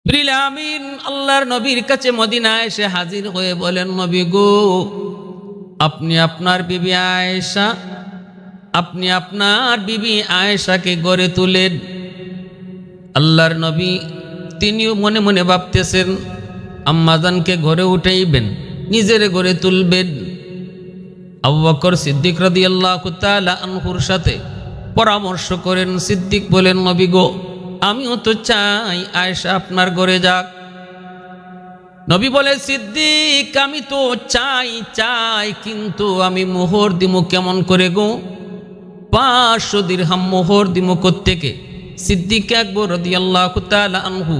জিবরিল আমিন আল্লাহর নবীর কাছে মদিনায় এসে হাজির হয়ে বলেন, নবী গো, আপনি আপনার বিবি আয়েশাকে গড়ে তুলেন। আল্লাহর নবী তিনিও মনে মনে ভাবতেছেন আম্মাজানকে ঘরে উঠাইবেন, নিজের গড়ে তুলবেন। আবু বকর সিদ্দিক রাদিয়াল্লাহু তাআলা আনহুর সাথে পরামর্শ করেন। সিদ্দিক বলেন, নবী গো, আমিও তো চাই আয়েশা আপনার ঘরে যাক। নবী বলে, সিদ্দিক আমি তো চাই কিন্তু আমি মোহর দিমু কেমন করে গো? 500 দিরহাম মোহর দিমু কোত্থেকে? সিদ্দিক আকবর রাদিয়াল্লাহু তাআলা আনহু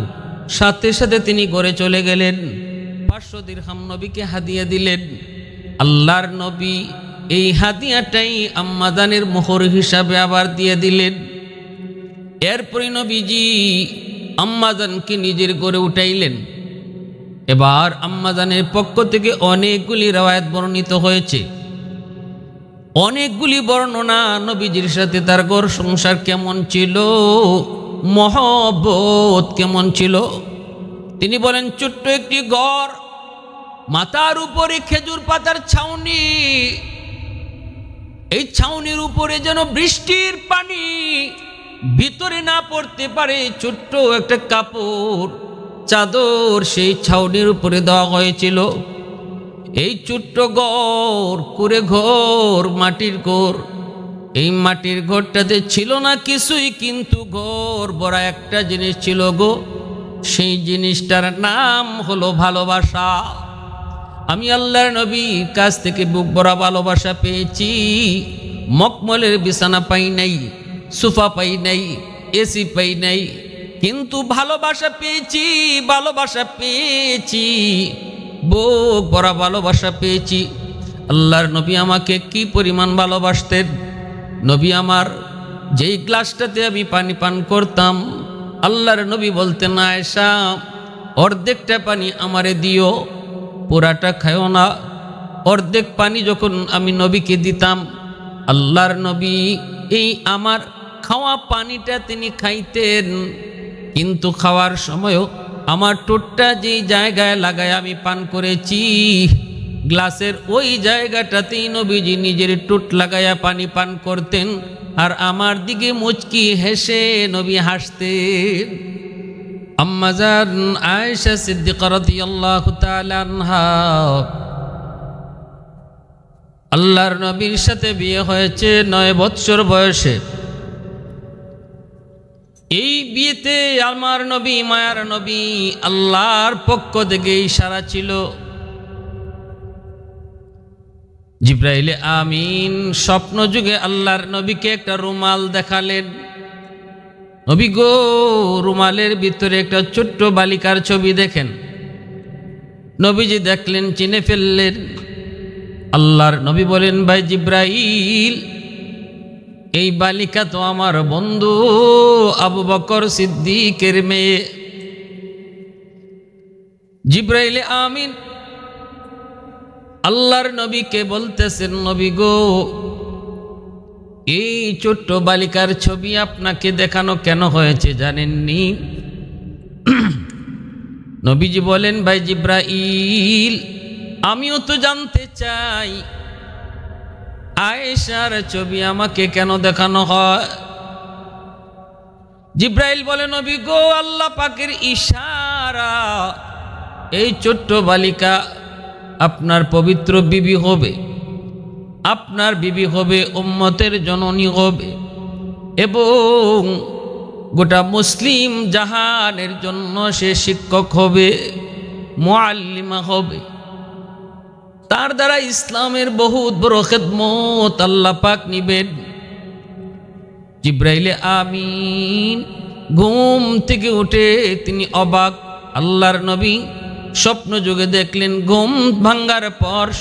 সাথে সাথে তিনি ঘরে চলে গেলেন। 500 দিরহাম নবীকে হাদিয়া দিলেন। আল্লাহর নবী এই হাদিয়াটাই আম্মাজানের মোহর হিসাবে আবার দিয়ে দিলেন। এরপরে নবীজি আম্মাজানকে নিজের ঘরে উঠাইলেন। এবার আম্মাজানের পক্ষ থেকে অনেকগুলি রওয়ায়াত বর্ণিত হয়েছে, অনেকগুলি বর্ণনা নবীজির সাথে তার ঘর সংসার কেমন ছিল, মহব্বত কেমন ছিল। তিনি বলেন, ছোট্ট একটি ঘর, মাথার উপরে খেজুর পাতার ছাউনি, এই ছাউনির উপরে যেন বৃষ্টির পানি ভিতরে না পড়তে পারে ছোট্ট একটা কাপড় চাদর সেই ছাউনির উপরে দেওয়া হয়েছিল। এই ছোট্ট ঘর, কুড়ে ঘর, মাটির ঘর, এই মাটির ঘরটাতে ছিল না কিছুই, কিন্তু ঘর ভরা একটা জিনিস ছিল গো, সেই জিনিসটার নাম হলো ভালোবাসা। আমি আল্লাহর নবীর কাছ থেকে বুক ভরা ভালোবাসা পেয়েছি। মকমলের বিছানা পাই নাই, সোফা পাই নাই, এসি পাই নাই, কিন্তু ভালোবাসা পেয়েছি, বুক ভরা ভালোবাসা পেয়েছি। আল্লাহর নবী আমাকে কি পরিমাণ ভালোবাসতেন। নবী আমার যেই গ্লাসটাতে আমি পানি পান করতাম, আল্লাহর নবী বলতেন, আয়েশা অর্ধেকটা পানি আমারে দিও, পুরাটা খায়ও না। অর্ধেক পানি যখন আমি নবীকে দিতাম, আল্লাহর নবী এই আমার খাওয়া পানিটা তিনি খাইতেন, কিন্তু খাওয়ার সময়ও আমার ঠোঁটটা যেই জায়গায় লাগায় আমি পান করেছি, গ্লাসের ওই জায়গাটাতেই নবীজি নিজের ঠোঁট লাগায়া পানি পান করতেন, আর আমার দিকে মুচকি হেসে নবী হাসতেন। আম্মাজান আয়েশা সিদ্দিকা রাদিয়াল্লাহু তাআলা আনহা, আল্লাহর নবীর সাথে বিয়ে হয়েছে 9 বৎসর বয়সে। এই বিয়েতে আমার নবী, মায়ার নবী, আল্লাহর পক্ষ থেকে ইশারা ছিল। জিবরাইল আমিন স্বপ্ন যুগে আল্লাহর নবীকে একটা রুমাল দেখালেন। নবী গো, রুমালের ভিতরে একটা ছোট্ট বালিকার ছবি দেখেন। নবীজি দেখলেন, চিনে ফেললেন। আল্লাহর নবী বলেন, ভাই জিবরাইল, এই বালিকা তো আমার বন্ধু আবু বকর সিদ্দিকের মেয়ে। জিবরাইল আমিন আল্লাহর নবীকে বলতেছেন, নবী গো, এই ছোট্ট বালিকার ছবি আপনাকে দেখানো কেন হয়েছে জানেননি? নবীজি বলেন, ভাই জিবরাইল, আমিও তো জানতে চাই আয়েশার ছবি আমাকে কেন দেখানো হয়। জিবরাইল বলে, নবী গো, আল্লাহ পাকের ইশারা, এই ছোট্ট বালিকা আপনার পবিত্র বিবি হবে, আপনার বিবি হবে, উম্মতের জননী হবে, এবং গোটা মুসলিম জাহানের জন্য সে শিক্ষক হবে, মুআল্লিমা হবে। তার দ্বারা ইসলামের বহুত বড় খেদমত আল্লাহ পাক নিবেন। জিবরাইল আমিন ঘুম থেকে উঠে তিনি অবাক। আল্লাহর নবী স্বপ্ন যুগে দেখলেন, ঘুম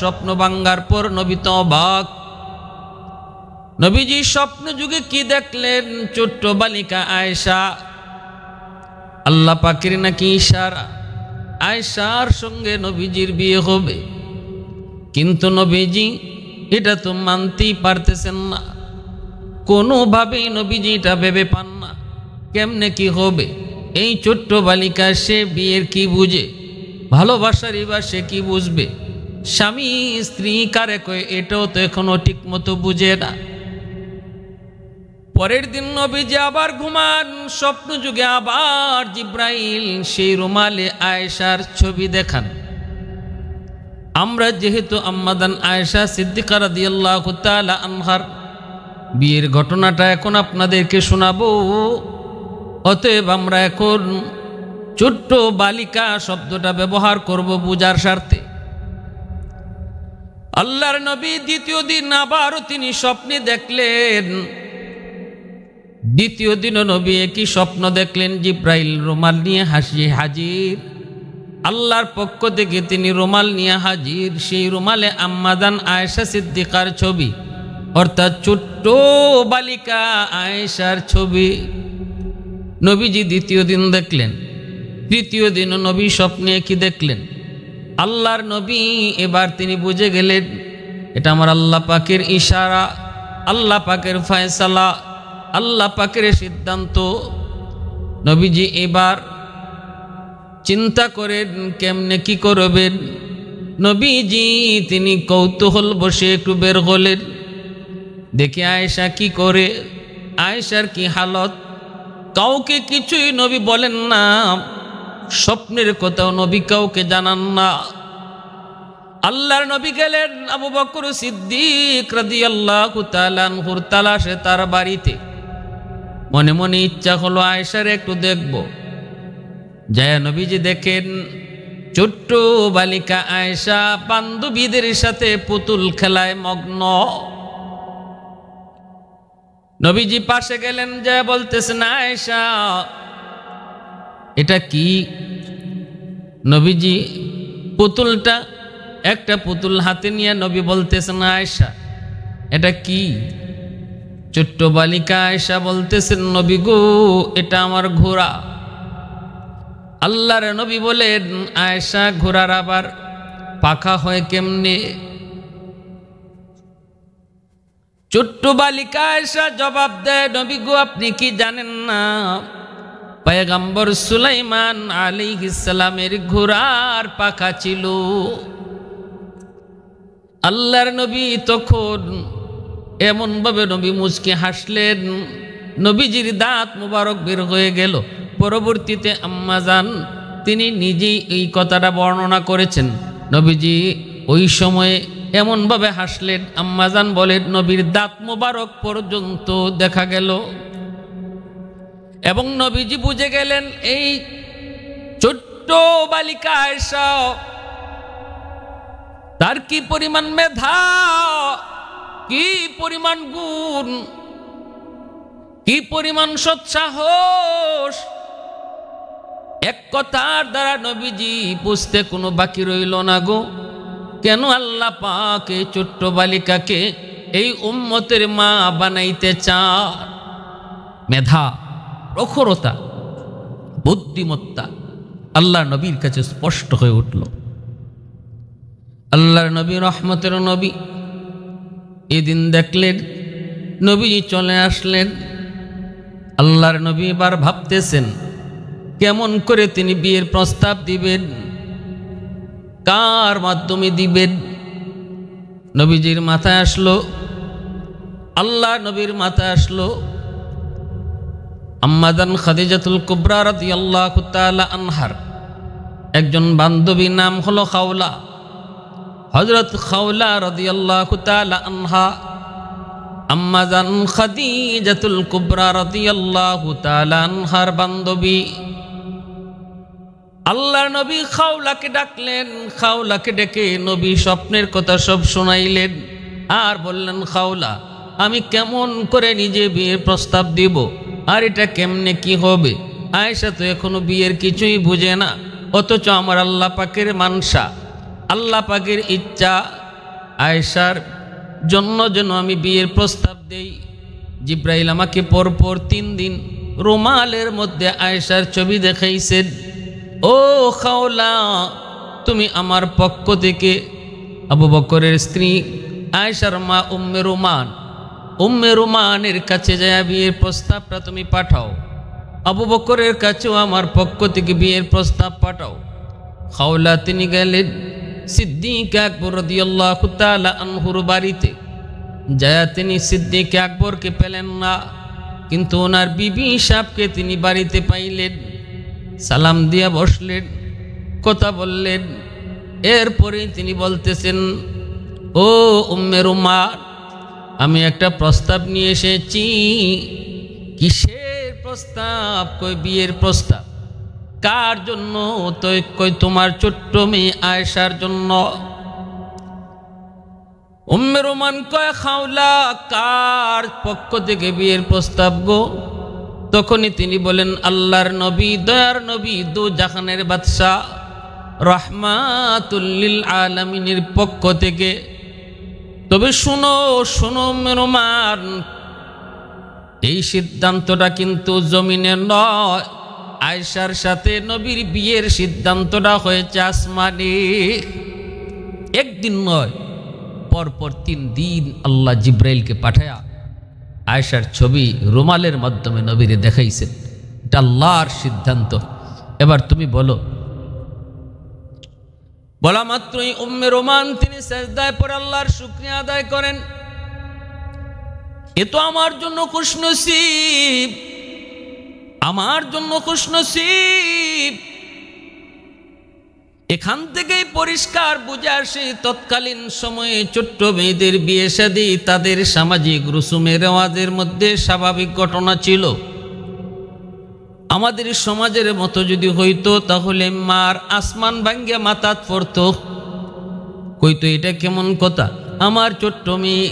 স্বপ্ন ভাঙ্গার পর নবী তো অবাক। নবীজি স্বপ্ন যুগে কি দেখলেন? ছোট্ট বালিকা আয়েশা। আল্লাহ পাকের নাকি ইশারা, আয়েশার সঙ্গে নবীজির বিয়ে হবে, কিন্তু নবীজি এটা তো মানতেই পারতেছেন না, কোনোভাবেই নবীজি এটা ভেবে পান না কেমনে কি হবে। এই ছোট্ট বালিকা সে বিয়ের কি বুঝে, ভালোবাসারই বা সে কি বুঝবে? স্বামী স্ত্রী কারে কয় এটাও তো এখনো ঠিক মতো বুঝে না। পরের দিন নবীজি আবার ঘুমান, স্বপ্ন যুগে আবার জিব্রাইল সেই রুমালে আয়েশার ছবি দেখান। আমরা যেহেতু আম্মাদান আয়েশা সিদ্দিকা রাদিয়াল্লাহু তাআলা আনহার বিয়ের ঘটনাটা এখন আপনাদেরকে শোনাবো, অতএব আমরা এখন ছোট্ট বালিকা শব্দটা ব্যবহার করব বুঝার স্বার্থে। আল্লাহর নবী দ্বিতীয় দিন আবারও তিনি স্বপ্নে দেখলেন। দ্বিতীয় দিনও নবী একই স্বপ্ন দেখলেন, জিব্রাইল রুমাল নিয়ে হাজির। আল্লাহর পক্ষ থেকে তিনি রুমাল নিয়ে হাজির। সেই রুমালে আম্মাদান আয়েশা সিদ্দিকার ছবি, অর্থাৎ ছোট্ট বালিকা আয়েশার ছবি নবীজি দ্বিতীয় দিন দেখলেন। তৃতীয় দিন নবী স্বপ্নে কি দেখলেন? আল্লাহর নবী এবার তিনি বুঝে গেলেন এটা আমার আল্লাহ পাকের ইশারা, আল্লাহ পাকের ফয়সালা, আল্লাহ পাকের সিদ্ধান্ত। নবীজি এবার চিন্তা করেন কেমনে কি করবেন। নবীজি তিনি কৌতূহল বসে একটু বের হলেন, দেখে আয়েশা কি করে, আয়েশার কি হালত। কাউকে কিছুই নবী বলেন না, স্বপ্নের কথাও নবী কাউকে জানান না। আল্লাহর নবী গেলেন আবু বকর সিদ্দিক রাদিয়াল্লাহু তাআলা আনহুর তালাশে তার বাড়িতে। মনে মনে ইচ্ছা হলো আয়েশার একটু দেখব। যায় নবীজি দেখেন ছোট্ট বালিকা আয়েশা বান্ধবীদের সাথে পুতুল খেলায় মগ্ন। নবীজি পাশে গেলেন, যায় বলতেছেন আয়েশা এটা কি? নবীজি পুতুলটা, একটা পুতুল হাতে নিয়ে নবী বলতেছেন আয়েশা এটা কি? ছোট্ট বালিকা আয়েশা বলতেছেন নবী গো এটা আমার ঘোড়া। আল্লাহর নবী বলেন আয়েশা ঘোড়ার আবার পাখা হয় কেমনে? ছোট্ট বালিকা আয়েশা জবাব দেয় নবী গো আপনি কি জানেন না পয়গম্বর সুলাইমান আলাইহিস সালামের ঘোড়ার পাখা ছিল। আল্লাহর নবী তখন এমন ভাবে নবী মুচকি হাসলেন, নবীজির দাঁত মুবারক বের হয়ে গেল। পরবর্তীতে আম্মা জান তিনি নিজেই এই কথাটা বর্ণনা করেছেন। নবীজি ওই সময়ে এমন ভাবে হাসলেন, আম্মা জান বলেন নবীর দাঁত মুবারক পর্যন্ত দেখা গেল। এবং নবীজি বুঝে গেলেন এই ছোট্ট বালিকা আয়েশা তার কি পরিমাণ মেধা, কি পরিমাণ গুণ, কি পরিমাণ সৎসাহস। এক কথার দ্বারা নবীজি বুঝতে কোনো বাকি রইল না গো, কেন আল্লাহ পাক এই ছোট্ট বালিকাকে এই উম্মতের মা বানাইতে চান। মেধা, প্রখরতা, বুদ্ধিমত্তা আল্লাহ নবীর কাছে স্পষ্ট হয়ে উঠল। আল্লাহর নবী রহমতের নবী এদিন দেখলেন, নবীজি চলে আসলেন। আল্লাহর নবী এবার ভাবতেছেন কেমন করে তিনি বিয়ের প্রস্তাব দিবেন, কার মাধ্যমে দিবেন। নবীজির মাথায় আসলো, আল্লাহ নবীর মাথায় আসলো আম্মাদান খাদিজাতুল কুবরা রাদিয়াল্লাহু তাআলা আনহার একজন বান্ধবী, নাম হলো খাওলা। হযরত খাওলা রাদিয়াল্লাহু তাআলা আনহা আম্মাদান খাদিজাতুল কুবরা রাদিয়াল্লাহু তাআলা আনহার বান্ধবী। আল্লাহর নবী খাওলাকে ডাকলেন, খাওলাকে ডেকে নবী স্বপ্নের কথা সব শোনাইলেন আর বললেন খাওলা আমি কেমন করে নিজে বিয়ের প্রস্তাব দিব, আর এটা কেমনে কি হবে। আয়েশা তো এখনো বিয়ের কিছুই বুঝে না, অথচ আমার আল্লাহ পাকের মানসা, আল্লাহ পাকের ইচ্ছা আয়েশার জন্য যেন আমি বিয়ের প্রস্তাব দেই। জিব্রাইল আমাকে পরপর 3 দিন রুমালের মধ্যে আয়েশার ছবি দেখাইছেন। ও খাওলা তুমি আমার পক্ষ থেকে আবু বকরের স্ত্রী আয়েশার মা উম্মে রুমানের কাছে যায় বিয়ের প্রস্তাবটা তুমি পাঠাও। আবু বকরের কাছেও আমার পক্ষ থেকে বিয়ের প্রস্তাব পাঠাও। খাওলা তিনি গেলেন সিদ্দিক আকবর রাদিয়াল্লাহু তাআলা আনহুর বাড়িতে। যায় তিনি সিদ্দিক আকবরকে পেলেন না, কিন্তু ওনার বিবি সাহেবকে তিনি বাড়িতে পাইলেন। সালাম দিয়া বসলেন, কথা বললেন। এরপরে তিনি বলতেছেন, ও উম্মে রুমান, আমি একটা প্রস্তাব নিয়ে এসেছি। কিসের প্রস্তাব? কই বিয়ের প্রস্তাব। কার জন্য? তো কই তোমার ছোট্ট মেয়ে আয়েশার জন্য। উম্মে রুমান কয়, খাওলা কার পক্ষ থেকে বিয়ের প্রস্তাব গো? তখনই তিনি বলেন, আল্লাহর নবী, দয়ার নবী, দু জাহানের বাদশাহ রাহমাতুল লিল আলামিনের পক্ষ থেকে। তবে শুনো শুনো উম্মে রুমান, এই সিদ্ধান্তটা কিন্তু জমিনে নয়। আয়েশার সাথে নবীর বিয়ের সিদ্ধান্তটা হয়েছে আসমানে। একদিন নয়, পরপর 3 দিন আল্লাহ জিব্রাইলকে পাঠায়া আয়েশার ছবি রুমালের মাধ্যমে নবীরে দেখাইছেন। এটা আল্লাহর সিদ্ধান্ত। এবার তুমি বলো। বলা মাত্রই উম্মে রুমান তিনি সিজদায় পড়ে আল্লাহর শুকরিয়া আদায় করেন। এ তো আমার জন্য খুশনসিব, আমার জন্য খুশনসিব। এখান থেকেই পরিষ্কার বুঝে আসে তৎকালীন সময়ে ছোট্ট মেয়েদের বিয়ে শাদী তাদের সামাজিক রুসুমের রেওয়াজের মধ্যে স্বাভাবিক ঘটনা ছিল। আমাদের সমাজের মতো যদি হইতো তাহলে মার আসমান ভাঙ্গিয়া মাথাত পড়তো। কইতো এটা কেমন কথা, আমার ছোট্ট মেয়ে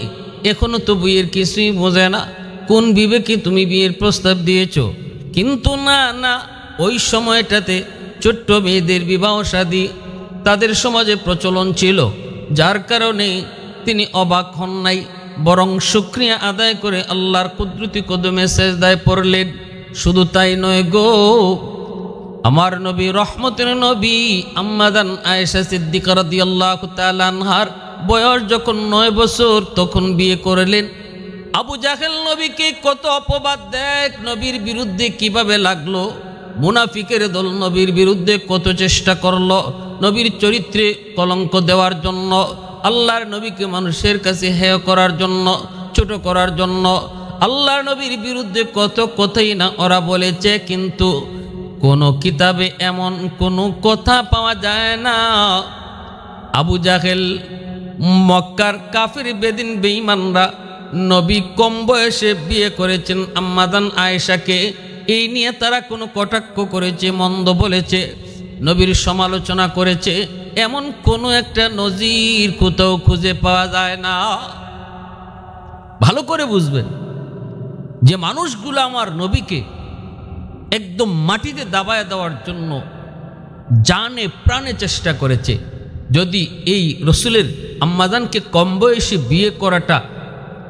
এখনো তো বিয়ের কিছুই বোঝে না, কোন বিবেকে তুমি বিয়ের প্রস্তাব দিয়েছ? কিন্তু না না, ওই সময়টাতে ছোট্ট মেয়েদের বিবাহ শাদী তাদের সমাজে প্রচলন ছিল, যার কারণে তিনি অবাক হন নাই, বরং শুকরিয়া আদায় করে আল্লাহর কুদরতি কদমে সেজদায় পড়লেন। শুধু তাই নয় গো, আমার নবী রহমতের নবী আম্মাদান আয়েশা সিদ্দিকা রাদিয়াল্লাহু তাআলা আনহার বয়স যখন 9 বছর তখন বিয়ে করলেন। আবু জাহেল নবীকে কত অপবাদ দেখ, নবীর বিরুদ্ধে কিভাবে লাগলো। মুনাফিকের দল নবীর বিরুদ্ধে কত চেষ্টা করলো নবীর চরিত্রে কলঙ্ক দেওয়ার জন্য, আল্লাহর নবীকে মানুষের কাছে হেয় করার জন্য, ছোট করার জন্য। আল্লাহর নবীর বিরুদ্ধে কত কথাই না ওরা বলেছে, কিন্তু কোনো কিতাবে এমন কোনো কথা পাওয়া যায় না। আবু জাহেল, মক্কার কাফির বেদিন বেঈমানরা নবী কম বয়সে বিয়ে করেছেন আম্মাদান আয়েশাকে, এই নিয়ে তারা কোনো কটাক্ষ করেছে, মন্দ বলেছে, নবীর সমালোচনা করেছে, এমন কোনো একটা নজির কোথাও খুঁজে পাওয়া যায় না। ভালো করে বুঝবেন যে মানুষগুলো আমার নবীকে একদম মাটিতে দাবায় দেওয়ার জন্য জানে প্রাণে চেষ্টা করেছে। যদি এই রসুলের আম্মাজানকে কম বয়সে বিয়ে করাটা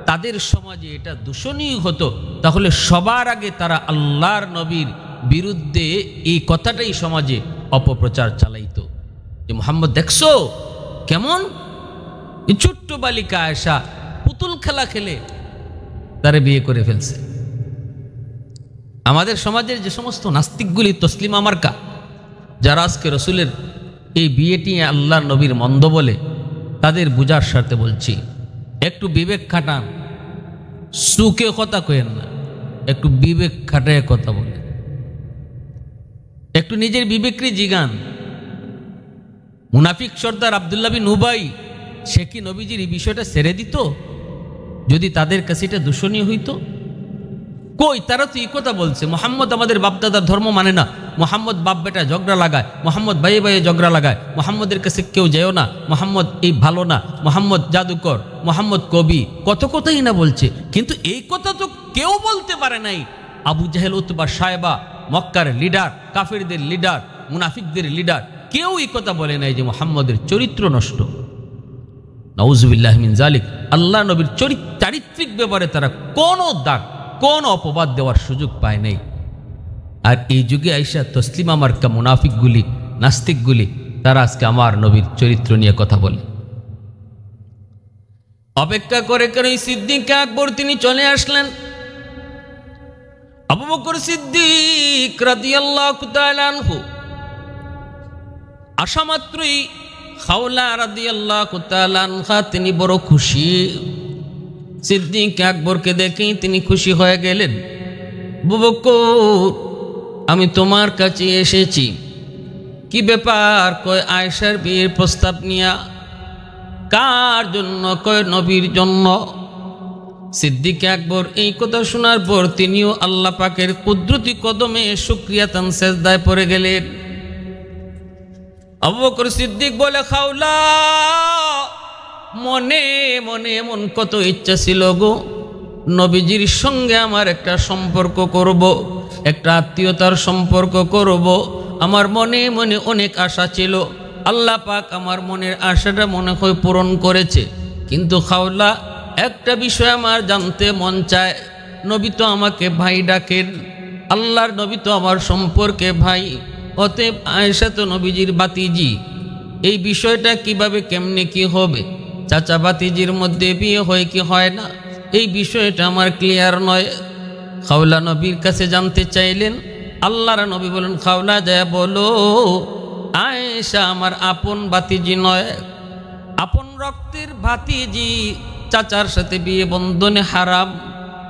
তাদের সমাজে এটা দূষণীয় হতো, তাহলে সবার আগে তারা আল্লাহর নবীর বিরুদ্ধে এই কথাটাই সমাজে অপপ্রচার চালাইতো যে মুহাম্মদ দেখছো কেমন এই ছোট্ট বালিকা আয়েশা পুতুল খেলা খেলে তারে বিয়ে করে ফেলছে। আমাদের সমাজের যে সমস্ত নাস্তিকগুলি তসলিমা মার্কা, যারা আজকে রসুলের এই বিয়েটি আল্লাহ নবীর মন্দ বলে, তাদের বুঝার স্বার্থে বলছি, একটু বিবেক খাটান। সুখে কথা কয়েন না, একটু বিবেক খাটায় কথা বলে, একটু নিজের বিবেককে জিগান। মুনাফিক সর্দার আব্দুল্লাহ বিন উবাই, সে কি নবীজির এই বিষয়টা ছেড়ে দিত যদি তাদের কাছে এটা দূষণীয় হইতো? কই, তারা তো এই কথা বলছে মোহাম্মদ আমাদের বাপদাদার ধর্ম মানে না, মোহাম্মদ বাপ বেটা ঝগড়া লাগায়, মোহাম্মদ ভাইয়ে ভাইয়ে ঝগড়া লাগায়, মোহাম্মদের কাছে কেউ যেও না, মোহাম্মদ এই ভালো না, মোহাম্মদ জাদুকর, মোহাম্মদ কবি, কত কথাই না বলছে। কিন্তু এই কথা তো কেউ বলতে পারে নাই আবু জাহেল, উতবা, সায়বা, মক্কার লিডার, কাফিরদের লিডার, মুনাফিকদের লিডার, কেউ এই কথা বলে নাই যে মোহাম্মদের চরিত্র নষ্ট। নাউজুবিল্লাহ মিন জালিক। আল্লাহ নবীর চারিত্রিক ব্যাপারে তারা কোনো দাগ, কোন অপবাদ দেওয়ার সুযোগ পায় নাই। আর এই যুগে আইসা তসলিমা মার্কা মুনাফিকগুলি, নাস্তিকগুলি, তারা আজকে আমার নবীর চরিত্র নিয়ে কথা বলে। অপেক্ষা করে করে সিদ্দিক আকবর তিনি চলে আসলেন। আবু বকর সিদ্দিক রাদিয়াল্লাহু তাআলা আনহু আসা মাত্রই খাওলা রাদিয়াল্লাহু তাআলা আনহা তিনি বড় খুশি। সিদ্দিক আকবরকে দেখেই তিনি খুশি হয়ে গেলেন। আবু বকর, আমি তোমার কাছে এসেছি। কি ব্যাপার? কয় আয়েশার বিয়ের প্রস্তাব নিয়া। কার জন্য? কয় নবীর জন্য। সিদ্দিক আকবর এই কথা শোনার পর তিনিও আল্লাহ পাকের কুদরতি কদমে শুকরিয়াতান সেজদায় পড়ে গেলেন। আবু বকর সিদ্দিক বলে, খাওলা, মনে মনে এমন কত ইচ্ছা ছিল গো, নবীজির সঙ্গে আমার একটা সম্পর্ক করব, একটা আত্মীয়তার সম্পর্ক করব। আমার মনে মনে অনেক আশা ছিল। আল্লাহ পাক আমার মনের আশাটা মনে হয় পূরণ করেছে। কিন্তু খাওলা, একটা বিষয় আমার জানতে মন চায়। নবী তো আমাকে ভাই ডাকেন, আল্লাহর নবী তো আমার সম্পর্কে ভাই, অতএব আয়েশা তো নবীজির বাতিজি। এই বিষয়টা কিভাবে কেমনে কি হবে? চাচা বাতিজির মধ্যে বিয়ে হয় কি হয় না, এই বিষয়টা আমার ক্লিয়ার নয়। খাওলা নবীর কাছে জানতে চাইলেন। আল্লাহর নবী বলেন, খাওলা যায় বলো, আয়েশা আমার আপন বাতিজি নয়, আপন রক্তের ভাতিজি। চাচার সাথে বিয়ে বন্ধনে হারাম,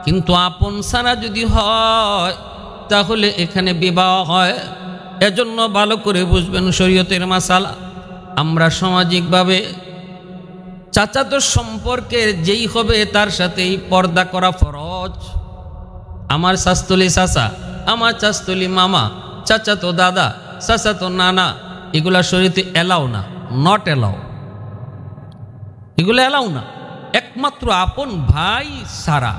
কিন্তু আপন ছাড়া যদি হয় তাহলে এখানে বিবাহ হয়। এজন্য ভালো করে বুঝবেন শরীয়তের মাসালা। আমরা সামাজিকভাবে চাচাতো সম্পর্কের যেই হবে তার সাথেই পর্দা করা ফরজ। আমার শাস্তলি চাচা, আমার চাস্তলি মামা, চাচাতো দাদা, চাচাতো নানা, এগুলা শরীয়তে এলাও না, নট এলাও, এগুলো এলাও না। একমাত্র আপন ভাই সারা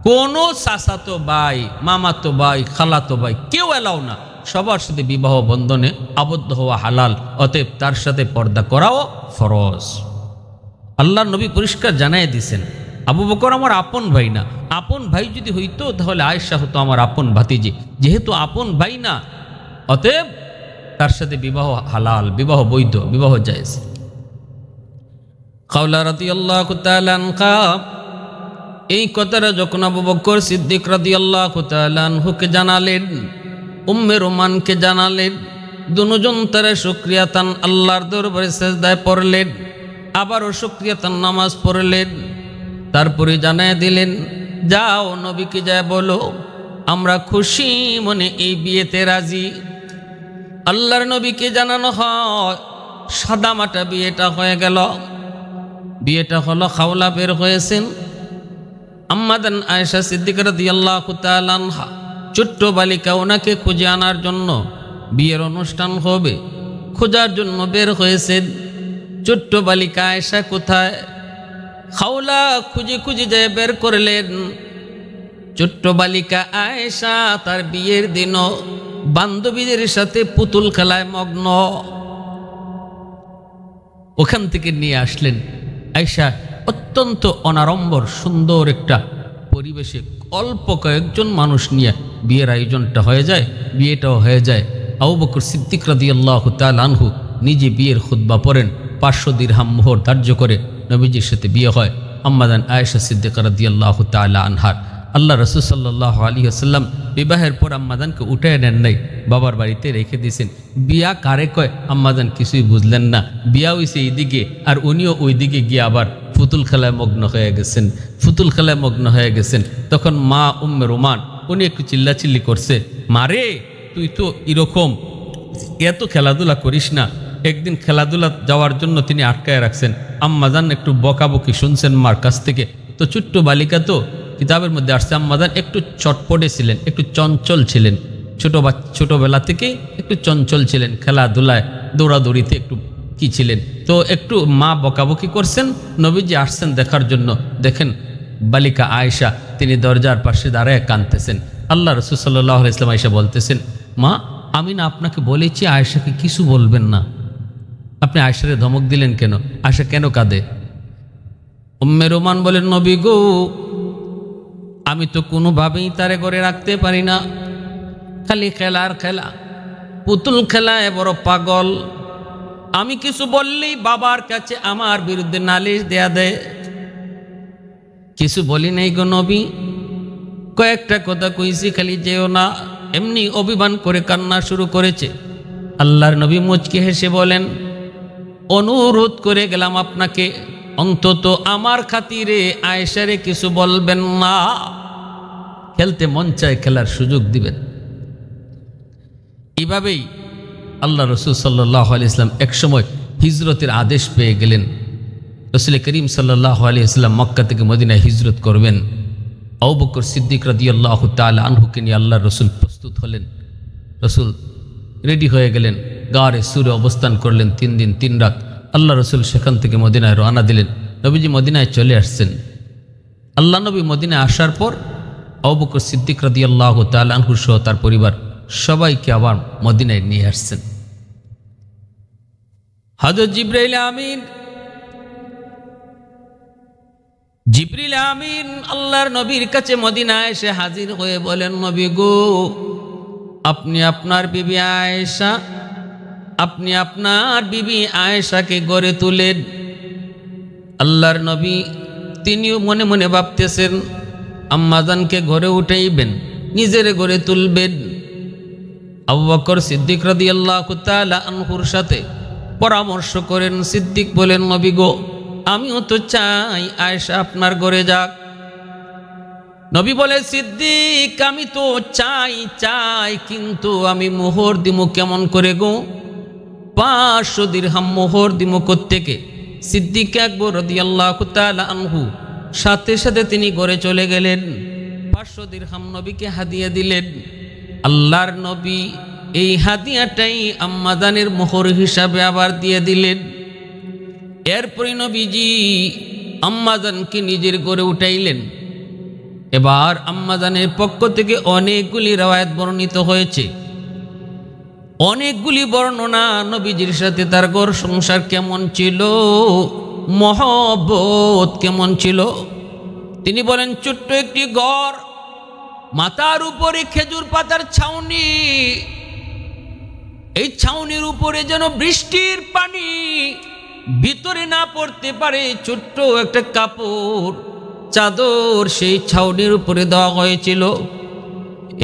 কোনো চাচাতো ভাই, মামাতো ভাই, খালাতো ভাই কেউ এলাও না। সবার সাথে বিবাহ বন্ধনে আবদ্ধ হওয়া হালাল, অতএব তার সাথে পর্দা করাও ফরজ। আল্লাহর নবী পরিষ্কার জানাই দিয়েছেন, আবু বকর আমার আপন ভাই না। আপন ভাই যদি হইতো তাহলে আয়েশা হতো আমার আপন ভাতিজি। যেহেতু আপন ভাই না, অতএব তার সাথে বিবাহ হালাল, বিবাহ বৈধ, বিবাহ জায়েজ। খাওলা রাদিয়াল্লাহু তাআলা আনহা এই কথাটা যখন আবু বকর সিদ্দিক রাদিয়াল্লাহু তাআলা আনহুকে জানালেন, উম্মে রোমানকে জানালেন, দুজন তারা শুকরিয়াতান আল্লাহর দরবারে সেজদায় পড়লেন, আবারও শুকরিয়াতান নামাজ পড়লেন। তারপরে জানায় দিলেন, যাও নবীকে যায় বলো আমরা খুশি মনে এই বিয়েতে রাজি। আল্লাহর নবীকে জানানো হয়, সাদামাটা বিয়েটা হয়ে গেল। বিয়েটা হলো, খাওলা বের হয়েছেন। আম্মাদান আয়েশা সিদ্দিকা রাদিয়াল্লাহু তাআলা আনহা ছোট্ট বালিকা, ওনাকে খুঁজে আনার জন্য, বিয়ের অনুষ্ঠান হবে খোঁজার জন্য বের হয়েছেন। ছোট্ট বালিকা আয়েশা কোথায়? খাওলা খুঁজে খুঁজে যায় বের করলেন। ছোট্ট বালিকা আয়েশা তার বিয়ের দিনও বান্ধবীদের সাথে পুতুল খেলায় মগ্ন। ওখান থেকে নিয়ে আসলেন। আয়েশা অত্যন্ত অনাড়ম্বর সুন্দর একটা পরিবেশে অল্প কয়েকজন মানুষ নিয়ে বিয়ের আয়োজনটা হয়ে যায়, বিয়েটাও হয়ে যায়। আবু বকর সিদ্দিক রাদিয়াল্লাহু তাআলা আনহু নিজে বিয়ের খুতবা পড়েন, 500 দিরহাম মোহর ধার্য করে নবীজির সাথে বিয়ে হয় আম্মাদান আয়েশা সিদ্দিকা রাদিয়াল্লাহু তাআলা আনহার। আল্লাহ রাসূল সাল্লাল্লাহু আলাইহি ওয়াসাল্লাম বিবাহের পর আম্মাদানকে উঠায় নেন নাই, বাবার বাড়িতে রেখে দিয়েছেন। বিয়া কারে কয় আম্মাদান কিছুই বুঝলেন না। বিয়া হইছে এইদিকে আর উনিও ওই দিকে গিয়ে আবার ফুতুল খেলায় মগ্ন হয়ে গেছেন, ফুতুল খেলায় মগ্ন হয়ে গেছেন। তখন মা উম্মে রোমান উনি একটু চিল্লাচিল্লি করছে, মারে তুই তো এরকম এত খেলাধুলা করিস না। একদিন খেলাধুলা যাওয়ার জন্য তিনি আটকায় রাখছেন। আম্মাজান একটু বকাবকি শুনছেন মার কাছ থেকে। তো ছোট্ট বালিকা তো কিতাবের মধ্যে আসছে, আম্মাজান একটু চটপটে ছিলেন, একটু চঞ্চল ছিলেন, ছোটবেলা থেকেই একটু চঞ্চল ছিলেন, খেলাধুলায় দৌড়াদৌড়িতে একটু কি ছিলেন। তো একটু মা বকাবকি করছেন। নবীজি আসছেন দেখার জন্য। দেখেন বালিকা আয়েশা তিনি দরজার পাশে দাঁড়ায় কাঁদতেছেন। আল্লাহ রাসূল সাল্লাল্লাহু আলাইহি ওয়াসাল্লাম আয়েশা বলতেছেন, মা আমি না আপনাকে বলেছি আয়েশাকে কিছু বলবেন না, আপনি আয়েশারে ধমক দিলেন কেন? আয়েশা কেন কাঁদে? উম্মে রোমান বলেন, নবী গো আমি তো কোনোভাবেই তারে ঘরে রাখতে পারি না, খালি খেলার খেলা, পুতুল খেলায় বড় পাগল। আমি কিছু বললেই বাবার কাছে আমার বিরুদ্ধে নালিশ দেয়া দেয়। কিছু বলি নাই গো নবী, কয়েকটা কথা কইছি, খালি যেও না, এমনি অভিমান করে কান্না শুরু করেছে। আল্লাহর নবী মুচকি হেসে বলেন, অনুরোধ করে গেলাম আপনাকে, অন্তত আমার খাতিরে আয়েশারে কিছু বলবেন না। খেলতে মন চায়, খেলার সুযোগ দিবেন। এভাবেই আল্লাহ রসুল সাল্লাল্লাহু আলাইহি ওয়াসাল্লাম একসময় হিজরতের আদেশ পেয়ে গেলেন। রসুল করিম সাল্লাল্লাহু আলাইহি ওয়াসাল্লাম মক্কা থেকে মদিনায় হিজরত করবেন। আবু বকর সিদ্দিক রাদিয়াল্লাহু তাআলা আনহুকে নিয়ে আল্লাহ রসুল প্রস্তুত হলেন। রসুল রেডি হয়ে গেলেন, গারে সুরে অবস্থান করলেন 3 দিন 3 রাত। আল্লাহ রসুল সেখান থেকে মদিনায় রওনা দিলেন। নবীজি মদিনায় চলে আসছেন। আল্লাহ নবী মদিনায় আসার পর আবু বকর সিদ্দিক রাদিয়াল্লাহু তাআলা আনহু সহ তার পরিবার সবাইকে আবার মদিনায় নিয়ে আসছেন। হযরত জিবরিল আমিন আল্লাহর নবীর কাছে মদিনায় এসে হাজির হয়ে বলেন, নবী গো, আপনি আপনার বিবি আয়েশাকে গড়ে তুলেন। আল্লাহর নবী তিনিও মনে মনে ভাবতেছেন, আম্মাজানকে ঘরে উঠাইবেন, নিজের ঘরে তুলবেন। আবু বকর সিদ্দিক রাদিয়াল্লাহু তাআলা আনহুর সাথে পরামর্শ করেন। সিদ্দিক বলেন, নবী গো, আমিও তো চাই আয়েশা আপনার ঘরে যাক। নবী বলে, সিদ্দিক, আমি তো চাই, কিন্তু আমি মোহর দিমু কেমন করে গো? 500 দিরহাম মোহর দিমু কোত্থেকে? সিদ্দিক আকবর রাদিয়াল্লাহু তাআলা আনহু সাথে সাথে তিনি ঘরে চলে গেলেন। 500 দিরহাম নবীকে হাদিয়া দিলেন। আল্লাহর নবী এই হাদিয়াটাই আম্মাজানের মোহর হিসাবে আবার দিয়ে দিলেন। এরপরে নবীজি আম্মাজানকে নিজের ঘরে উঠাইলেন। এবার আম্মাজানের পক্ষ থেকে অনেকগুলি রওয়ায়াত বর্ণিত হয়েছে, অনেকগুলি বর্ণনা নবীজির সাথে তার ঘর সংসার কেমন ছিল, মহব্বত কেমন ছিল। তিনি বলেন, ছোট্ট একটি ঘর, মাথার উপরে খেজুর পাতার ছাউনি, এই ছাউনির উপরে যেন বৃষ্টির পানি ভিতরে না পড়তে পারে, ছোট্ট একটা কাপড় চাদর সেই ছাউনির উপরে দেওয়া হয়েছিল।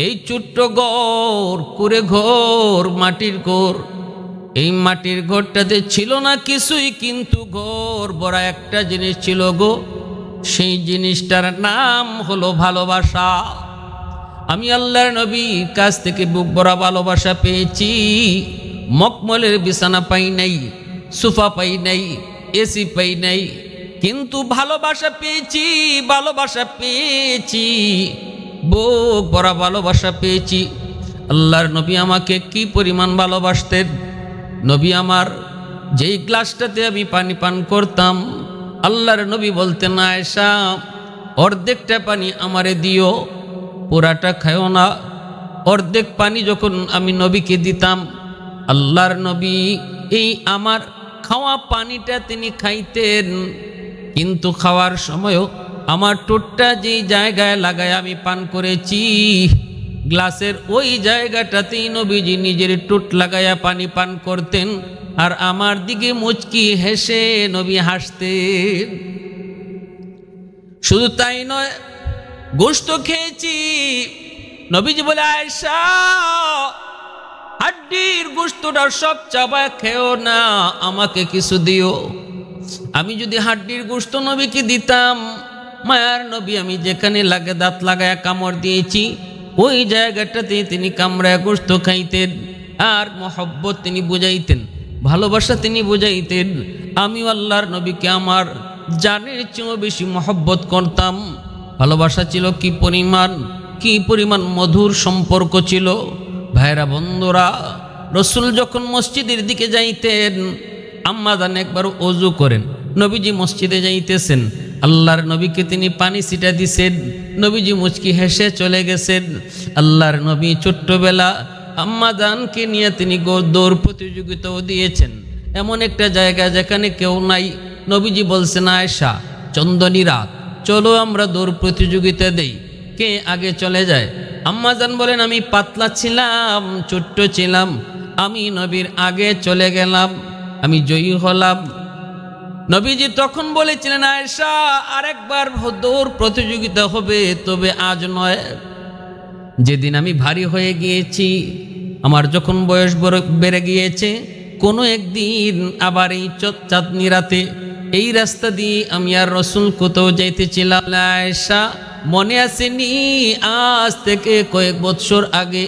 এই ছোট্ট ঘর, কুড়ে ঘর, মাটির ঘর, এই মাটির ঘরটাতে ছিল না কিছুই, কিন্তু ঘর ভরা একটা জিনিস ছিল গো, সেই জিনিসটার নাম হলো ভালোবাসা। আমি আল্লাহর নবীর কাছ থেকে বুক ভরা ভালোবাসা পেয়েছি। মকমলের বিছানা পাই নাই, সোফা পাই নাই, এসি পাই নাই, কিন্তু ভালোবাসা পেয়েছি, বুক ভরা ভালোবাসা পেয়েছি। আল্লাহর নবী আমাকে কি পরিমাণ ভালোবাসতেন। নবী আমার যেই গ্লাসটাতে আমি পানি পান করতাম, আল্লাহর নবী বলতেন, আয়েশা, অর্ধেকটা পানি আমারে দিও, পুরাটা খায়ও না। অর্ধেক পানি যখন আমি নবীকে দিতাম, আল্লাহর নবী এই আমার খাওয়া পানিটা তিনি খাইতেন, কিন্তু খাওয়ার সময়ও আমার ঠোঁটটা যেই জায়গায় লাগায় আমি পান করেছি, গ্লাসের ওই জায়গাটাতেই নবীজি নিজের ঠোঁট লাগায়া পানি পান করতেন, আর আমার দিকে মুচকি হেসে নবী হাসতেন। শুধু তাই নয়, গোশত খেয়েছি। নবীজি বলে, আয়েশা, হাড্ডির গোশতটা সব চাবায় খেও না, আমাকে কিছু দিও। আমি যদি হাড্ডির গোশত নবীকে দিতাম, মায়ার নবী আমি যেখানে লাগে দাঁত লাগায়া কামড় দিয়েছি, ওই জায়গাটাতে তিনি কামড়ায় গোশত খাইতেন, আর মহব্বত তিনি বুঝাইতেন, ভালোবাসা তিনি বুঝাইতেন। আমি আল্লাহর নবীকে আমার জানের চেয়েও বেশি মহব্বত করতাম। ভালোবাসা ছিল কি পরিমাণ মধুর সম্পর্ক ছিল। ভাইরা বন্ধুরা, রসুল যখন মসজিদের দিকে যাইতেন, আম্মাজান একবার ওযু করেন, নবীজি মসজিদে যাইতেছেন, আল্লাহর নবীকে তিনি পানি ছিটা দিছেন, নবীজি মুচকি হেসে চলে গেছেন। আল্লাহর নবী ছোট্টবেলা আম্মাজানকে নিয়ে তিনি দৌড় প্রতিযোগিতাও দিয়েছেন, এমন একটা জায়গা যেখানে কেউ নাই। নবীজি বলছেন, আয়েশা, চন্দনী রাত, চলো আমরা দৌড় প্রতিযোগিতা দেই, কে আগে চলে যায়। আম্মাজান বলেন, আমি পাতলা ছিলাম, ছোট্ট ছিলাম, আমি নবীর আগে চলে গেলাম, আমি জয়ী হলাম। নবীজি তখন বলেছিলেন, আয়েশা আরেকবার দৌড় প্রতিযোগিতা হবে, তবে আজ নয়। যেদিন আমি ভারী হয়ে গিয়েছি, আমার যখন বয়স বেড়ে গিয়েছে, কোনো একদিন আবার এই চাঁদনি রাতে এই রাস্তা দিয়ে আমি আর রসুল কোথাও যাইতেছিলাম। আয়েশা মনে আসেনি, আজ থেকে কয়েক বৎসর আগে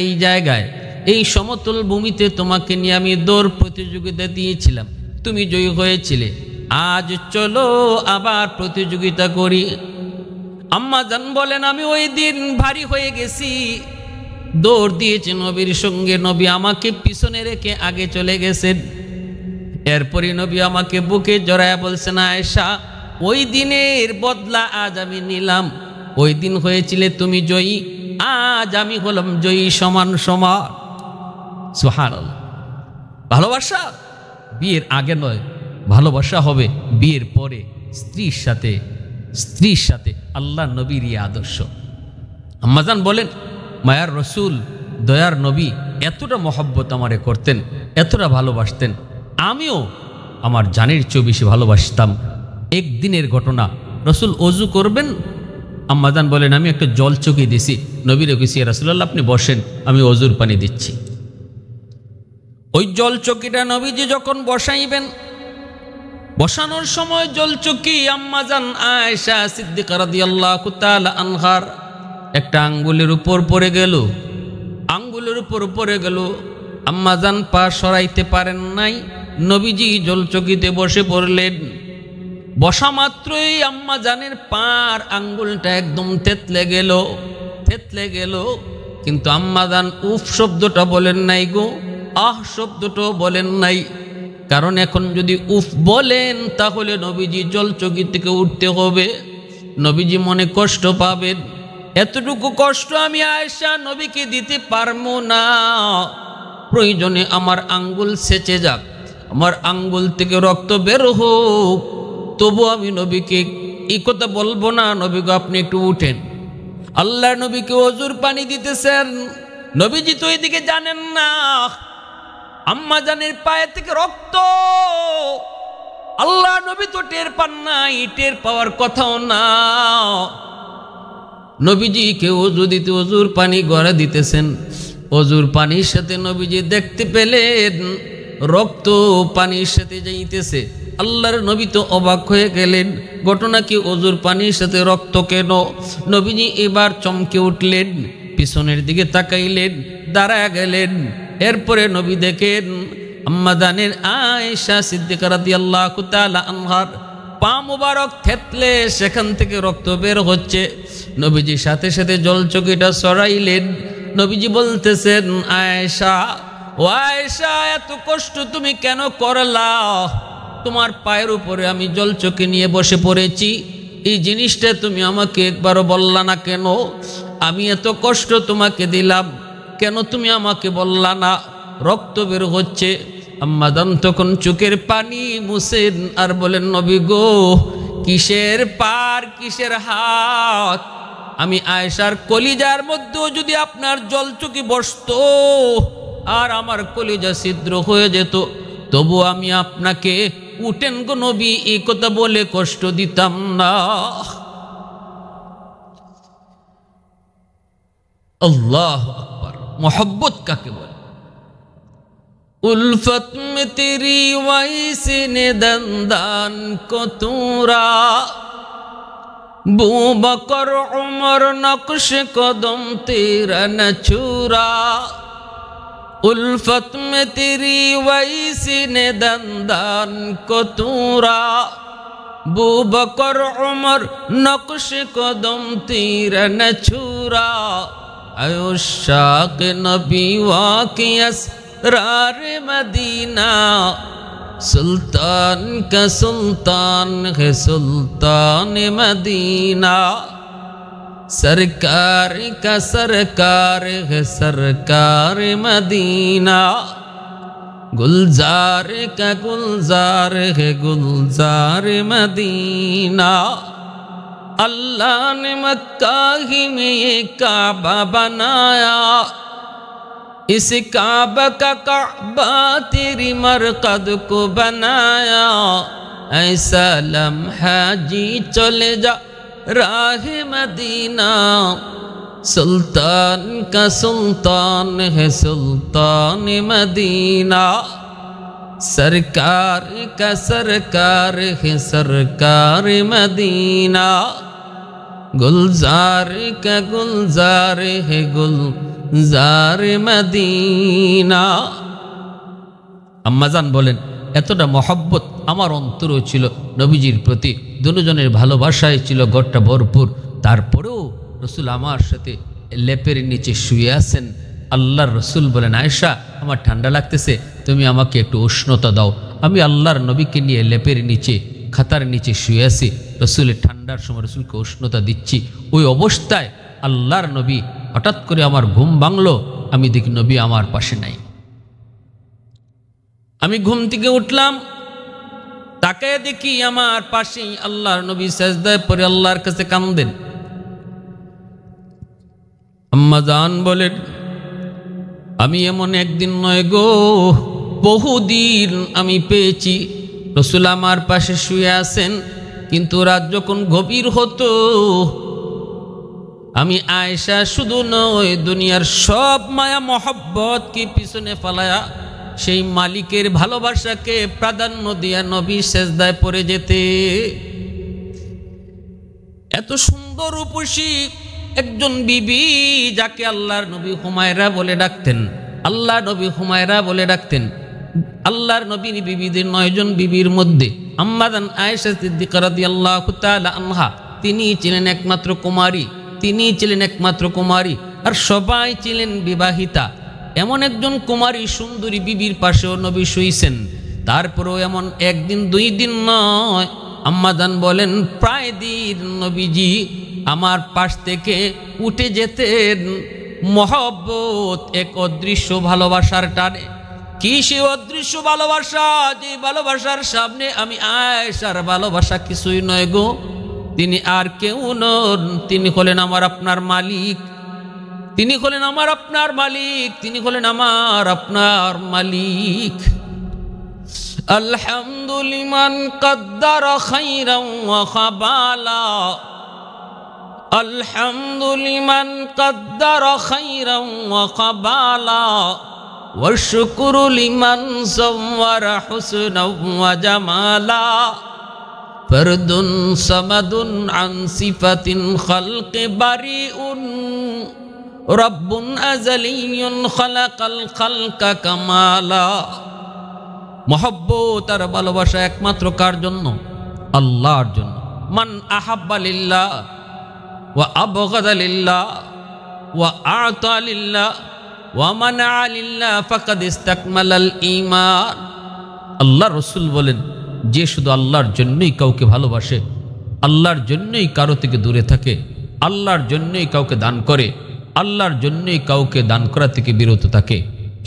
এই জায়গায় এই সমতল ভূমিতে তোমাকে নিয়ে আমি দৌড় প্রতিযোগিতা দিয়েছিলাম, তুমি জয়ী হয়েছিলে। আজ চলো আবার প্রতিযোগিতা করি। আম্মা জান বলেন, আমি ওই দিন ভারী হয়ে গেছি, দৌড় দিয়েছে নবীর সঙ্গে। নবী আমাকে পিছনে রেখে আগে চলে গেছেন। এরপরে নবী আমাকে বুকে জড়ায়া বলছেন, আয়েশা ওই দিনের বদলা আজ আমি নিলাম। ওই দিন হয়েছিলে তুমি জয়ী, আজ আমি হলাম জয়ী, সমান সমান। সুবহানাল্লাহ। ভালোবাসা বিয়ের আগে নয়, ভালোবাসা হবে বিয়ের পরে স্ত্রীর সাথে। আল্লাহ নবীর এই আদর্শ। আম্মাজান বলেন, মায়ার রসুল দয়ার নবী এতটা মহব্বত আমারে করতেন, এতটা ভালোবাসতেন, আমিও আমার জানের চেয়ে বেশি ভালোবাসতাম। একদিনের ঘটনা, রসুল অজু করবেন, আম্মাজান বলেন আমি একটা জল চকি দিছি, নবীর কইছি, রাসূলুল্লাহ আপনি বসেন, আমি অজুর পানি দিচ্ছি। ওই জল চকিটা নবীজি যখন বসাইবেন, বসানোর সময় জল চকি আম্মাজান আয়েশা সিদ্দিকা রাদিয়াল্লাহু তাআলা আনহার একটা আঙ্গুলের উপর পড়ে গেল। আম্মাজান পা সরাইতে পারেন নাই, নবীজি জল চকিতে বসে পড়লেন। বসা মাত্রই আম্মাজানের পার আঙ্গুলটা একদম থেতলে গেল। কিন্তু আম্মাজান উফ শব্দটা বলেন নাই গো, আহ শব্দটাও বলেন নাই। কারণ এখন যদি উফ বলেন তাহলে নবীজি জল চকি থেকে উঠতে হবে, নবীজি মনে কষ্ট পাবেন। এতটুকু কষ্ট আমি আয়েশা নবীকে দিতে পারবো না। প্রয়োজনে আমার আঙ্গুল সেচে যাক, আমার আঙ্গুল থেকে রক্ত বের হোক, তবু আমি নবীকে এই কথা বলবো না, নবীকে আপনি একটু উঠেন। আল্লাহ নবীকে অজুর পানি দিতেছেন, নবীজি তো এইদিকে জানেন না আম্মা জানের পায়ে থেকে রক্ত। আল্লাহ নবী তো টের পান নাই, টের পাওয়ার কথাও না। নবীজিকে অজু দিতে অজুর পানি গড়ে দিতেছেন। অজুর পানির সাথে নবীজি দেখতে পেলেন রক্ত পানির সাথে যাইতেছে। আল্লাহর নবী তো অবাক হয়ে গেলেন, ঘটনা কি, অজুর পানির সাথে রক্ত কেন? নবীজি এবার চমকে উঠলেন, পিছনের দিকে তাকাইলেন, দাঁড়ায় গেলেন। এরপরে নবী দেখেন আম্মাজানের আয়েশা সিদ্দিকা রাদিয়াল্লাহু তাআলা আনহার পা মুবারক থেতলে সেখান থেকে রক্ত বের হচ্ছে। নবীজি সাথে সাথে জল চকিটা সরাইলেন। নবীজি বলতেছেন, আয়েশা, ও আয়েশা, এত কষ্ট তুমি কেন করলা? তোমার পায়ের উপরে আমি জল চকি নিয়ে বসে পড়েছি, এই জিনিসটা তুমি আমাকে একবারও বললা না কেন? আমি এত কষ্ট তোমাকে দিলাম, কেন তুমি আমাকে বললা না? রক্ত বের হচ্ছে। আম্মাজান তখন চোখের পানি মুছেন আর বলেন, নবী গো, কিসের পার কিসের হাত? আমি আয়েশার কলিজার মধ্যেও যদি আপনার জল চকি বসতো আর আমার কলিজা ছিদ্র হয়ে যেত, তবু আমি আপনাকে উঠেন গো নবী এই কথা বলে কষ্ট দিতাম না। আল্লাহু আকবার। मोहब्बत काके बोले? उल्फत में तेरी वैसे ने दंदान को तूरा, बू बकर उमर नक्श कदम तेरा न छूरा। उल्फत में तेरी वैसे ने दंदान को तूरा, बू बकर उमर नक्श कदम तेरा न छूरा। आयुशाक नबी वाक़ी असरार मदीना, सुल्तान का सुल्तान है सुल्तान मदीना। सरकार का सरकार है सरकार मदीना, गुलजार का गुलजार है गुलजार मदीना। अल्लाह ने मक्का ही में ये काबा बनाया, इस काबा का काबा तेरी मरकद को बनाया। ऐ सलाम हाजी चले जा राहे मदीना, सुल्तान का सुल्तान है सुल्तान मदीना, सरकार का सरकार है सरकार मदीना, गुलजार का गुलजार है गुलजार मदीना। আম্মাজান বলেন এতটা মহব্বত আমার অন্তরেও ছিল নবীজির প্রতি, দুজনের ভালোবাসায় ছিল ঘরটা ভরপুর। তারপরেও রসুল আমার সাথে লেপের নিচে শুয়ে আছেন। আল্লাহর রসুল বলেন, আয়েশা আমার ঠান্ডা লাগতেছে, তুমি আমাকে একটু উষ্ণতা দাও। আমি আল্লাহর নবীকে নিয়ে লেপের নিচে খাতার নিচে শুয়ে আছি, রসুলের ঠান্ডার সময় রসুলকে উষ্ণতা দিচ্ছি। ওই অবস্থায় আল্লাহর নবী হঠাৎ করে আমার ঘুম ভাঙলো, আমি দেখি নবী আমার পাশে নাই। আমি ঘুম থেকে উঠলাম, তাকায় দেখি আমার পাশেই আল্লাহর নবী সাজদায় পড়ে আল্লাহর কাছে কাঁদেন। আম্মাজান বলেন, আমি এমন একদিন নয় গো, বহুদিন আমি পেয়েছি রসুল আমার পাশে শুয়ে আছেন, কিন্তু রাত যখন গভীর হতো আমি আয়েশা শুধু নয় দুনিয়ার সব মায়া মহব্বত কি পিছনে ফালায়া সেই মালিকের ভালোবাসাকে প্রাধান্য দিয়া নবী সেজদায় পড়ে যেতে। এত সুন্দর রূপসী একজন বিবি যাকে আল্লাহর নবী হুমায়রা বলে ডাকতেন, আল্লাহ নবী হুমায়রা বলে ডাকতেন। আল্লাহর নবীর বিবিদের 9 জন বিবির মধ্যে আম্মাজান আয়েশা সিদ্দিকা রাদিয়াল্লাহু তাআলা আনহা তিনি ছিলেন একমাত্র কুমারী, তিনি ছিলেন একমাত্র কুমারী, আর সবাই ছিলেন বিবাহিতা। এমন একজন কুমারী সুন্দরী বিবির পাশেও নবী শুইছেন। তারপরেও এমন একদিন 2 দিন নয়, আম্মাজান বলেন প্রায় দিন নবীজি আমার পাশ থেকে উঠে যেতেন মহব্বত এক অদৃশ্য ভালোবাসার টানে। কি সে অদৃশ্য ভালোবাসা, যে ভালোবাসার সামনে আমি আয়েশার ভালোবাসা কিছুই নয় গো। তিনি আর কেউ নন, তিনি হলেন আমার আপনার মালিক, তিনি হলেন আমার আপনার মালিক, তিনি হলেন আমার আপনার মালিক। আলহামদুলিমান কদ্দারা খাইরান ওয়া খাবালা, আলহামদুলিমান কদ্দারা খাইরান ওয়া খাবালা, ওয়া শুকরু লিমান সাওয়ারা হুসনাও ওয়া জামালা, ফরদুন সামাদুন আন সিফাতিন খালকি বারিউন, রব্বুন আযালিয়ুন খালাকাল খালকা কামালা। মহব্বত আর ভালোবাসা একমাত্র কার জন্য? আল্লাহর জন্য। মান আহাব্বা লিল্লাহ ওয়া আবগাদা লিল্লাহ ওয়া আ'তা লিল্লাহ ওয়া মানা লিল্লাহ ফাকাদ ইসতাকমালাল ঈমান। আল্লাহর রাসূল বলেন, যে শুধু আল্লাহর জন্যই কাউকে ভালোবাসে, আল্লাহর জন্যই কারো থেকে দূরে থাকে, আল্লাহর জন্যই কাউকে দান করে, আল্লাহর জন্যই কাউকে দান করা থেকে বিরত থাকে,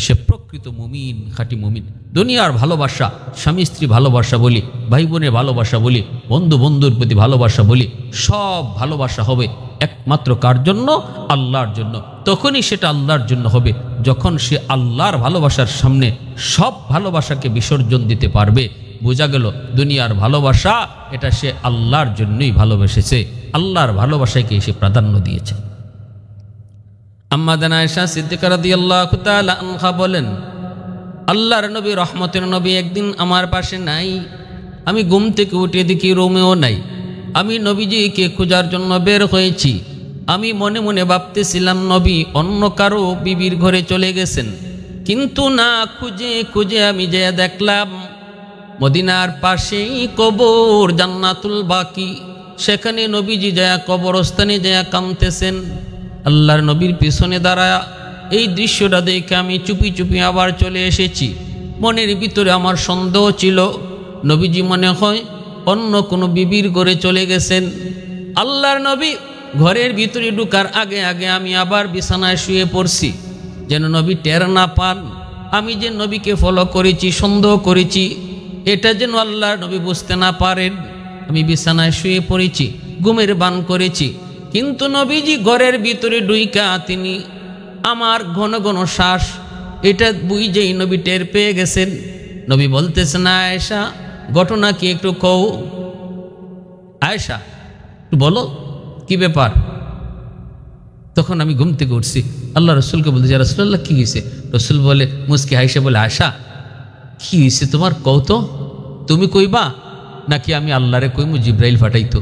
সে প্রকৃত মুমিন, খাঁটি মুমিন। দুনিয়ার ভালোবাসা, স্বামী স্ত্রী ভালোবাসা বলি, ভাই বোনের ভালোবাসা বলি, বন্ধু বন্ধুর প্রতি ভালোবাসা বলি, সব ভালোবাসা হবে একমাত্র কার জন্য? আল্লাহর জন্য। তখনই সেটা আল্লাহর জন্য হবে যখন সে আল্লাহর ভালোবাসার সামনে সব ভালোবাসাকে বিসর্জন দিতে পারবে। বোঝা গেল দুনিয়ার ভালোবাসা এটা সে আল্লাহর জন্যই ভালোবেসেছে, আল্লাহর ভালোবাসাকে সে প্রাধান্য দিয়েছে। আম্মাজান আয়েশা সিদ্দিকা রাদিয়াল্লাহু তাআলা আনহা বলেন, আল্লাহর নবী রহমতের নবী একদিন আমার পাশে নাই। আমি ঘুম থেকে উঠে দেখি রুমেও নাই। আমি নবীজিকে খোঁজার জন্য বের হয়েছি। আমি মনে মনে ভাবতেছিলাম নবী অন্য কারো বিবির ঘরে চলে গেছেন, কিন্তু না, খুঁজে খুঁজে আমি যেয়ে দেখলাম মদিনার পাশেই কবর জান্নাতুল বাকি, সেখানে নবীজি যায় কবরস্থানে যায় কাঁদতেছেন। আল্লাহর নবীর পিছনে দাঁড়ায়া এই দৃশ্যটা দেখে আমি চুপি চুপি আবার চলে এসেছি। মনের ভিতরে আমার সন্দেহ ছিল নবীজি মনে হয় অন্য কোনো বিবির ঘরে চলে গেছেন। আল্লাহর নবী ঘরের ভিতরে ঢুকার আগে আগে আমি আবার বিছানায় শুয়ে পড়ছি, যেন নবী টের না পান আমি যে নবীকে ফলো করেছি, সন্দেহ করেছি, এটা যেন আল্লাহর নবী বুঝতে না পারেন। আমি বিছানায় শুয়ে পড়েছি, ঘুমের বান করেছি, কিন্তু নবীজি ঘরের ভিতরে ঢুইকা তিনি আমার ঘন ঘন শ্বাস এটা বুঝেই নবী টের পেয়ে গেছেন। নবী বলতেছেন, আয়েশা ঘটনা কি একটু কও আয়েশা, একটু বলো কি ব্যাপার। তখন আমি ঘুম থেকে উঠছি, আল্লাহ রসুলকে বলতে ইয়া রাসূলুল্লাহ কি হয়েছে। রসুল বলে, মুস্কি আয়েশা বলে, আয়েশা কি হয়েছে তোমার, কও তো, তুমি কইবা নাকি আমি আল্লাহরে কইমু জিব্রাইল ফাটাইতো।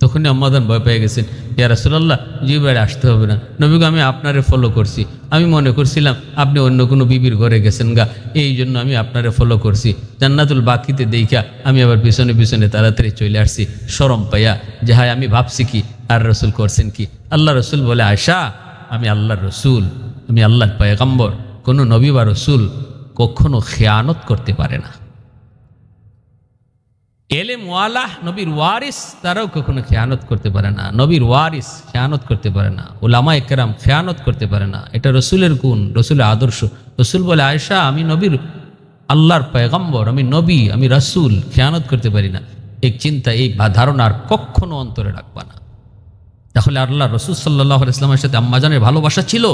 তখনই আম্মাজান ভয় পেয়ে গেছেন, ইয়া রাসূলুল্লাহ জিব্রাইল আসতে হবে না, নবীগো আমি আপনারে ফলো করছি, আমি মনে করছিলাম আপনি অন্য কোনো বিবির ঘরে গেছেন গা, এই জন্য আমি আপনারে ফলো করছি। জান্নাতুল বাকিতে দেখা আমি আবার পিছনে পিছনে তাড়াতাড়ি চলে আসছি শরম পাইয়া, যে হায় আমি ভাবছি কি আর রসুল করছেন কি। আল্লাহ রসুল বলে, আয়েশা আমি আল্লাহর রসুল, আমি আল্লাহর পয়গম্বর, কোনো নবী বা রসুল কখনো খেয়ানত করতে পারে না। এলেম ওয়ালাহ নবীর ওয়ারিস, তারাও কখনো খেয়ানত করতে পারে না। নবীর ওয়ারিস খেয়ানত করতে পারে না, উলামায়ে কেরাম খেয়ানত করতে পারে না। এটা রসুলের গুণ, রসুলের আদর্শ। রসুল বলে, আয়েশা আমি নবীর আল্লাহর পয়গম্বর, আমি নবী, আমি রসুল, খেয়ানত করতে পারি না। এই চিন্তা, এই ধারণা আর কখনো অন্তরে রাখবা না। তাহলে আল্লাহ রসুল সাল্লাল্লাহু আলাইহি ওয়াসাল্লামের সাথে আম্মাজানের ভালোবাসা ছিল,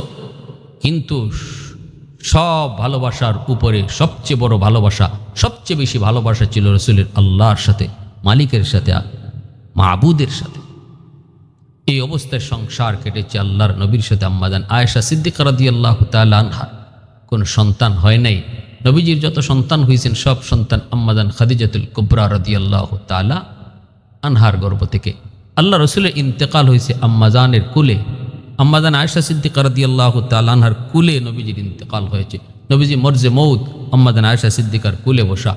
কিন্তু সব ভালোবাসার উপরে সবচেয়ে বড় ভালোবাসা, সবচেয়ে বেশি ভালোবাসা ছিল রসুলের আল্লাহর সাথে, মালিকের সাথে, মাবুদের সাথে। এই অবস্থায় সংসার কেটেছে আল্লাহর নবীর সাথে। আম্মাজান আয়েশা সিদ্দিকা রাদিয়াল্লাহু তাআলা আনহা কোন সন্তান হয় নাই। নবীজির যত সন্তান হয়েছেন সব সন্তান আম্মাজান খাদিজাতুল কুবরা রাদিয়াল্লাহু তাআলা আনহার গর্ভ থেকে। আল্লাহ রসুলের ইন্তেকাল হয়েছে আম্মাজানের কুলে। আম্মাজান আয়েশা সিদ্দিকা রাদিয়াল্লাহু তাআলা আনহার কুলে নবীজির ইন্তেকাল হয়েছে। নবীজি মরজে মৌত, আম্মাজান আয়েশা সিদ্দিকার কুলে বসা,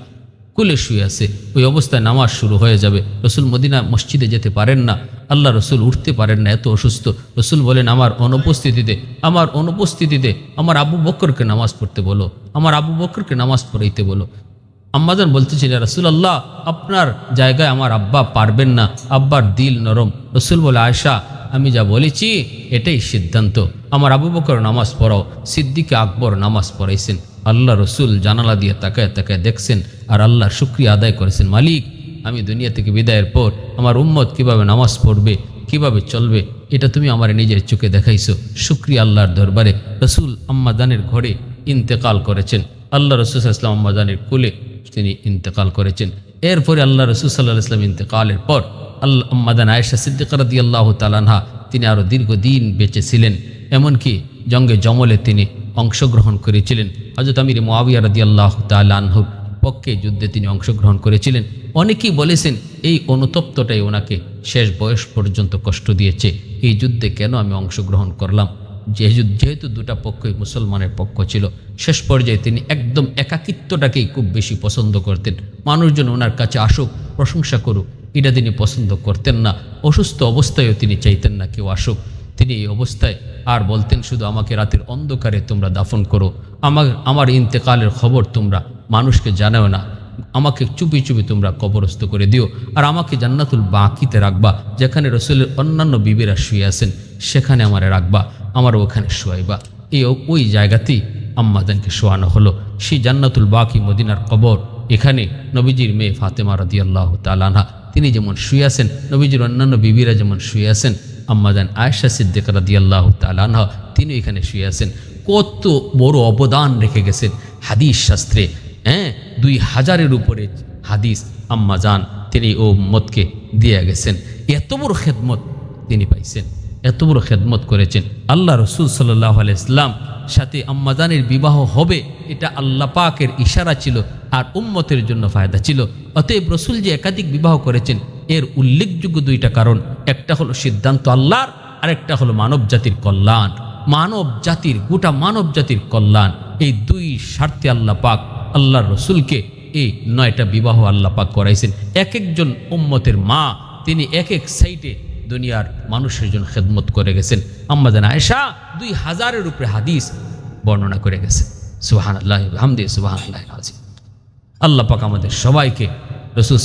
কুলে শুয়ে আছে। ওই অবস্থায় নামাজ শুরু হয়ে যাবে। রসুল মদিনা মসজিদে যেতে পারেন না, আল্লাহ রসুল উঠতে পারেন না, এত অসুস্থ। রসুল বলেন, আমার অনুপস্থিতিতে আমার আবু বকরকে নামাজ পড়তে বলো, আমার আবু বকরকে নামাজ পড়াইতে বলো। আম্মাজান বলতেছিল, রাসূলুল্লাহ আপনার জায়গায় আমার আব্বা পারবেন না, আব্বার দিল নরম। রসুল বলে, আয়েশা আমি যা বলেছি এটাই সিদ্ধান্ত, আমার আবু বকর নামাজ পড়াও। সিদ্দিক আকবর নামাজ পড়াইছেন। আল্লাহ রসুল জানালা দিয়ে তাকায় তাকায় দেখছেন আর আল্লাহর শুকরিয়া আদায় করেছেন, মালিক আমি দুনিয়া থেকে বিদায়ের পর আমার উম্মত কিভাবে নামাজ পড়বে, কিভাবে চলবে, এটা তুমি আমার নিজের চোখে দেখাইছো। শুকরিয়া আল্লাহর দরবারে। রসুল আম্মাজানের ঘরে ইন্তেকাল করেছেন। আল্লাহ রসুল সাল্লাল্লাহু আলাইহি ওয়াসাল্লাম আম্মাজানের কোলে তিনি ইন্তেকাল করেছেন। এরপরে আল্লাহ রসুল সাল্লাল্লাহু আলাইহি ওয়াসাল্লাম ইন্তেকালের পর আম্মাজান আয়েশা সিদ্দিকা রাদিয়াল্লাহু তাআলা আনহা তিনি আরও দীর্ঘদিন বেঁচে ছিলেন। এমনকি জঙ্গে জমলে তিনি অংশগ্রহণ করেছিলেন। হযরত আমির মুআবিয়া রাদিয়াল্লাহু তাআলা আনহুর পক্ষে যুদ্ধে তিনি অংশগ্রহণ করেছিলেন। অনেকেই বলেছেন এই অনুতপ্তটাই ওনাকে শেষ বয়স পর্যন্ত কষ্ট দিয়েছে। এই যুদ্ধে কেন আমি অংশগ্রহণ করলাম, যেহেতু দুটা পক্ষই মুসলমানের পক্ষ ছিল। শেষ পর্যায়ে তিনি একদম একাকিত্বটাকেই খুব বেশি পছন্দ করতেন। মানুষজন ওনার কাছে আসুক, প্রশংসা করুক, এটা তিনি পছন্দ করতেন না। অসুস্থ অবস্থায়ও তিনি চাইতেন না কেউ আসুক। তিনি এই অবস্থায় আর বলতেন, শুধু আমাকে রাতের অন্ধকারে তোমরা দাফন করো, আমার ইন্তেকালের খবর তোমরা মানুষকে জানাও না, আমাকে চুপি চুপি তোমরা কবরস্থ করে দিও, আর আমাকে জান্নাতুল বাকিতে রাখবা, যেখানে রসুলের অন্যান্য বিবিরা শুয়ে আছেন সেখানে আমারে রাখবা, আমার ওখানে শোয়াইবা। ওই জায়গাতেই আম্মাজানকে শোয়ানো হলো। সেই জান্নাতুল বাকি মদিনার কবর, এখানে নবীজির মেয়ে ফাতেমা রাদিয়াল্লাহু তাআলা আনহা তিনি যেমন শুয়ে আছেন, নবীজির অন্যান্য বিবিরা যেমন শুয়ে আছেন, আম্মাজান আয়েশা সিদ্দিকা রাদিয়াল্লাহু তাআলা আনহা তিনি এখানে শুয়ে আছেন। কত বড় অবদান রেখে গেছেন হাদিস শাস্ত্রে। 2000-এর উপরে হাদিস আম্মাজান তিনি ও উম্মতকে দিয়ে গেছেন। এত বড় খেদমত তিনি পাইছেন, এত বড় খেদমত করেছেন। আল্লাহ রসুল সাল্লাল্লাহু আলাইহি ওয়াসাল্লাম সাথে আম্মাজানের বিবাহ হবে, এটা আল্লাহ পাকের ইশারা ছিল আর উম্মতের জন্য ফায়দা ছিল। অতএব রসুল যে একাধিক বিবাহ করেছেন এর উল্লেখযোগ্য দুইটা কারণ, একটা হলো সিদ্ধান্ত আল্লাহর, আর একটা হলো মানব জাতির কল্যাণ। মানব জাতির, গোটা মানব জাতির কল্যাণ, এই দুই স্বার্থে আল্লাহ পাক আল্লাহর রসুলকে এই 9টা বিবাহ আল্লাহ পাক করাইছেন। এক একজন উম্মতের মা তিনি এক এক সাইডে দুনিয়ার মানুষের জন্য খেদমত করে গেছেন। আম্মাজান আয়েশা 2000-এর উপরে হাদিস বর্ণনা করে গেছেন। সুবহানাল্লাহি ওয়া বিহামদিহি, সুবহানাল্লাহিল আযীম। আল্লাহ পাক আমাদের সবাইকে রসুল